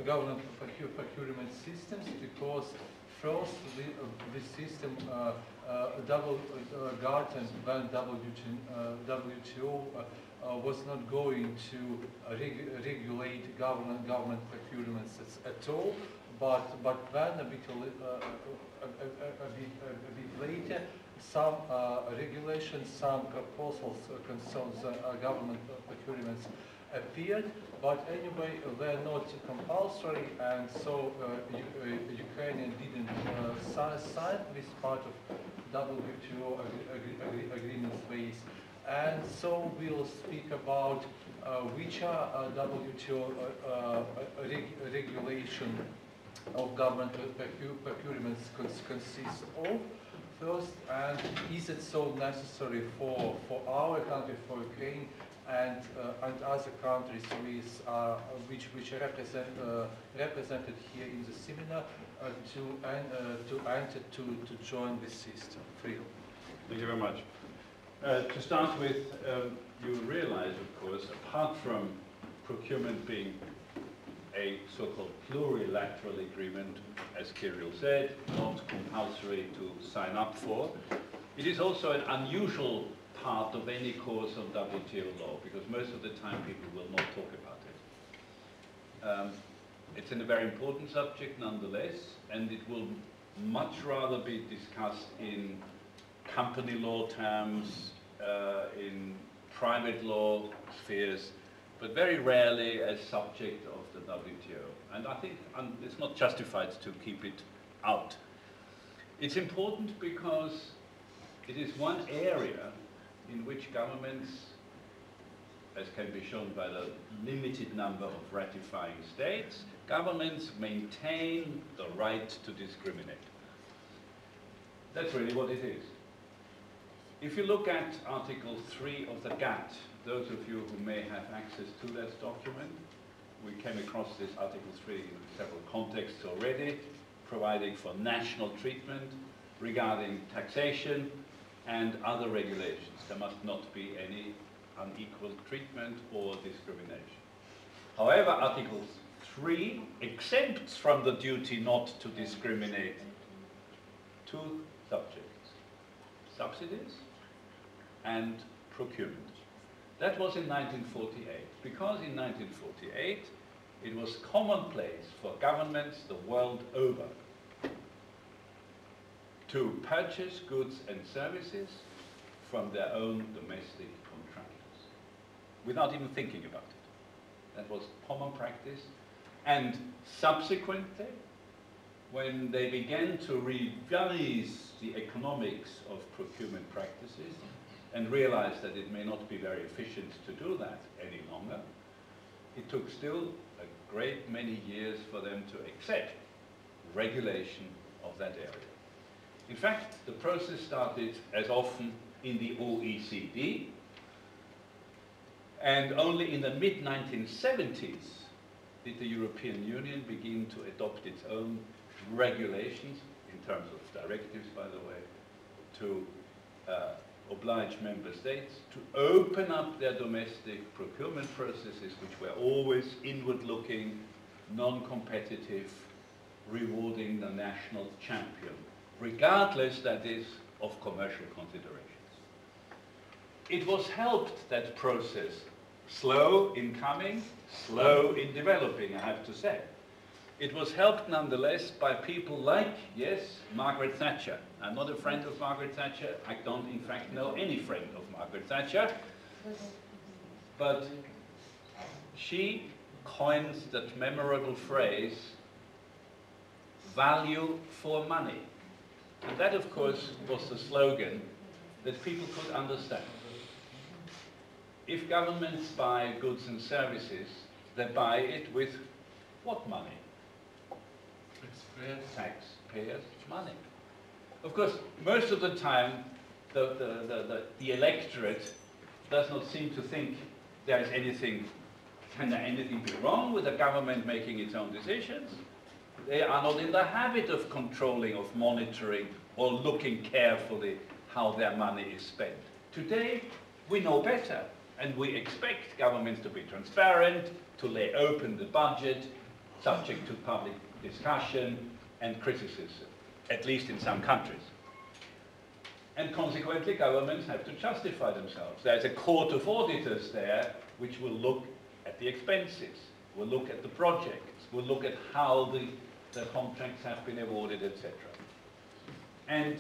government procurement systems, because first this system double guarded when WTO was not going to regulate government procurements at all, but then a bit later, some regulations, some proposals concerning government procurements appeared, but anyway, they're not compulsory, and so Ukraine didn't sign this part of WTO agreement phase. And so we'll speak about which are WTO regulation of government procurements consists of first, and is it so necessary for our country, for Ukraine, and other countries which are represented here in the seminar to join this system. Friedel. Thank you very much. To start with, you realize, of course, apart from procurement being a so-called plurilateral agreement, as Kirill said, not compulsory to sign up for, it is also an unusual part of any course of WTO law, because most of the time people will not talk about it. It's a very important subject nonetheless, and it will much rather be discussed in company law terms, in private law spheres, but very rarely as subject of the WTO. And I think it's not justified to keep it out. It's important because it is one area in which governments, as can be shown by the limited number of ratifying states, governments maintain the right to discriminate. That's really what it is. If you look at Article 3 of the GATT, those of you who may have access to that document, we came across this Article 3 in several contexts already, providing for national treatment regarding taxation and other regulations. There must not be any unequal treatment or discrimination. However, Article 3 exempts from the duty not to discriminate two subjects: subsidies and procurement. That was in 1948, because in 1948 it was commonplace for governments the world over to purchase goods and services from their own domestic contractors, without even thinking about it. That was common practice. And subsequently, when they began to revise the economics of procurement practices and realized that it may not be very efficient to do that any longer, it took still a great many years for them to accept regulation of that area. In fact, the process started as often in the OECD, and only in the mid-1970s did the European Union begin to adopt its own regulations, in terms of directives, by the way, to oblige member states to open up their domestic procurement processes, which were always inward-looking, non-competitive, rewarding the national champion, regardless, that is, of commercial considerations. It was helped, that process, slow in coming, slow in developing, I have to say. It was helped nonetheless by people like, yes, Margaret Thatcher. I'm not a friend of Margaret Thatcher. I don't, in fact, know any friend of Margaret Thatcher. But she coins that memorable phrase, value for money. And that, of course, was the slogan that people could understand. If governments buy goods and services, they buy it with what money? Taxpayers' money. Of course, most of the time, the electorate does not seem to think there is anything, can there anything be wrong with the government making its own decisions? They are not in the habit of controlling, of monitoring, or looking carefully how their money is spent. Today, we know better, and we expect governments to be transparent, to lay open the budget, subject to public discussion and criticism, at least in some countries. And consequently, governments have to justify themselves. There's a court of auditors there which will look at the expenses, will look at the projects, will look at how the contracts have been awarded, etc. And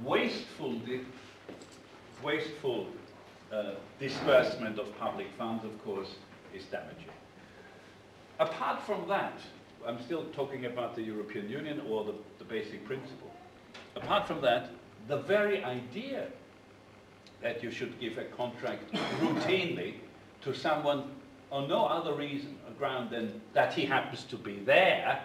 wasteful disbursement of public funds, of course, is damaging. Apart from that, I'm still talking about the European Union or the basic principle. Apart from that, the very idea that you should give a contract routinely to someone on no other reason or ground than that he happens to be there,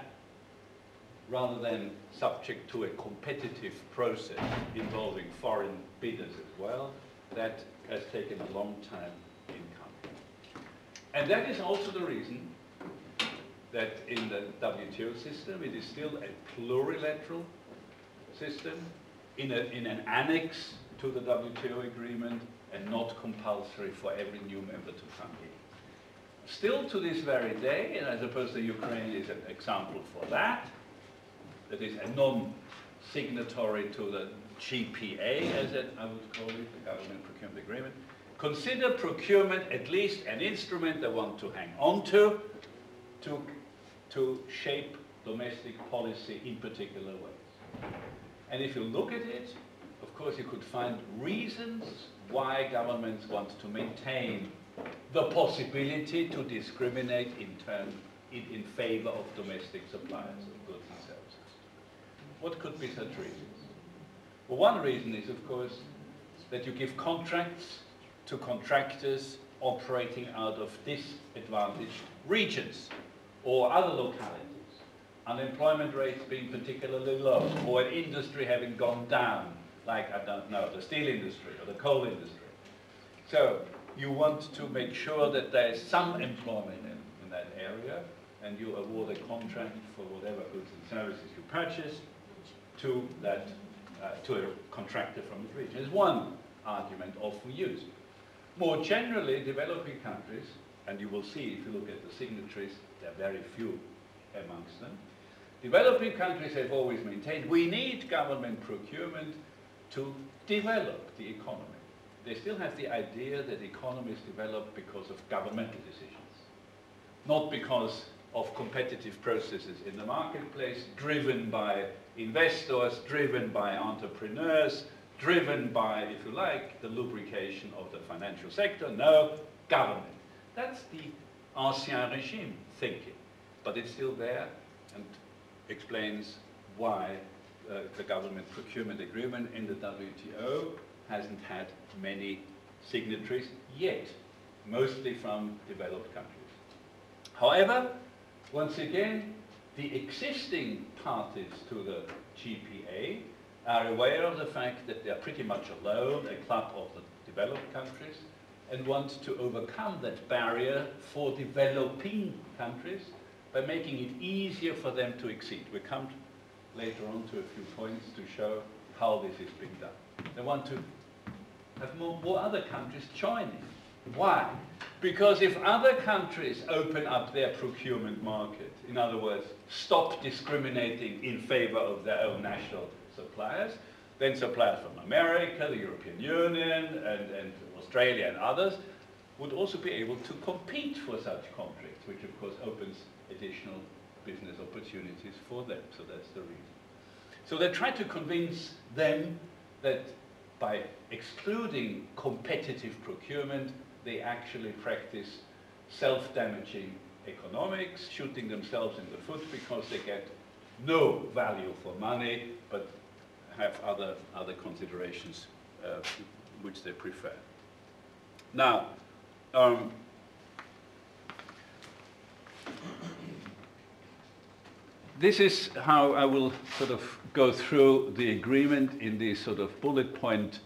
rather than subject to a competitive process involving foreign bidders as well, that has taken a long time in coming. And that is also the reason that in the WTO system it is still a plurilateral system in an annex to the WTO agreement and not compulsory for every new member to come in. Still to this very day, and I suppose the Ukraine is an example for that, that is a non-signatory to the GPA, as I would call it, the Government Procurement Agreement, consider procurement at least an instrument they want to hang on to shape domestic policy in particular ways. And if you look at it, of course you could find reasons why governments want to maintain the possibility to discriminate in favor of domestic suppliers of goods and services. What could be such reasons? Well, one reason is, of course, that you give contracts to contractors operating out of disadvantaged regions or other localities, unemployment rates being particularly low, or an industry having gone down, like, I don't know, the steel industry or the coal industry. So you want to make sure that there is some employment in that area, and you award a contract for whatever goods and services you purchase to that to a contractor from the region. Is one argument often used. More generally, developing countries, and you will see if you look at the signatories, there are very few amongst them. Developing countries have always maintained we need government procurement to develop the economy. They still have the idea that economies develop because of governmental decisions, not because of competitive processes in the marketplace, driven by investors, driven by entrepreneurs, driven by, if you like, the lubrication of the financial sector. No, government. That's the ancien regime thinking, but it's still there and explains why the government procurement agreement in the WTO hasn't had many signatories yet, mostly from developed countries. However, once again, the existing parties to the GPA are aware of the fact that they are pretty much alone, a club of the developed countries, and want to overcome that barrier for developing countries by making it easier for them to exceed. We'll come later on to a few points to show how this is being done. They want to have more other countries joining. Why? Because if other countries open up their procurement market, in other words, stop discriminating in favor of their own national suppliers, then suppliers from America, the European Union, and Australia and others would also be able to compete for such contracts, which of course opens additional business opportunities for them. So that's the reason. So they try to convince them that by excluding competitive procurement, they actually practice self-damaging economics, shooting themselves in the foot because they get no value for money, but have other considerations which they prefer. Now, this is how I will sort of go through the agreement in these sort of bullet point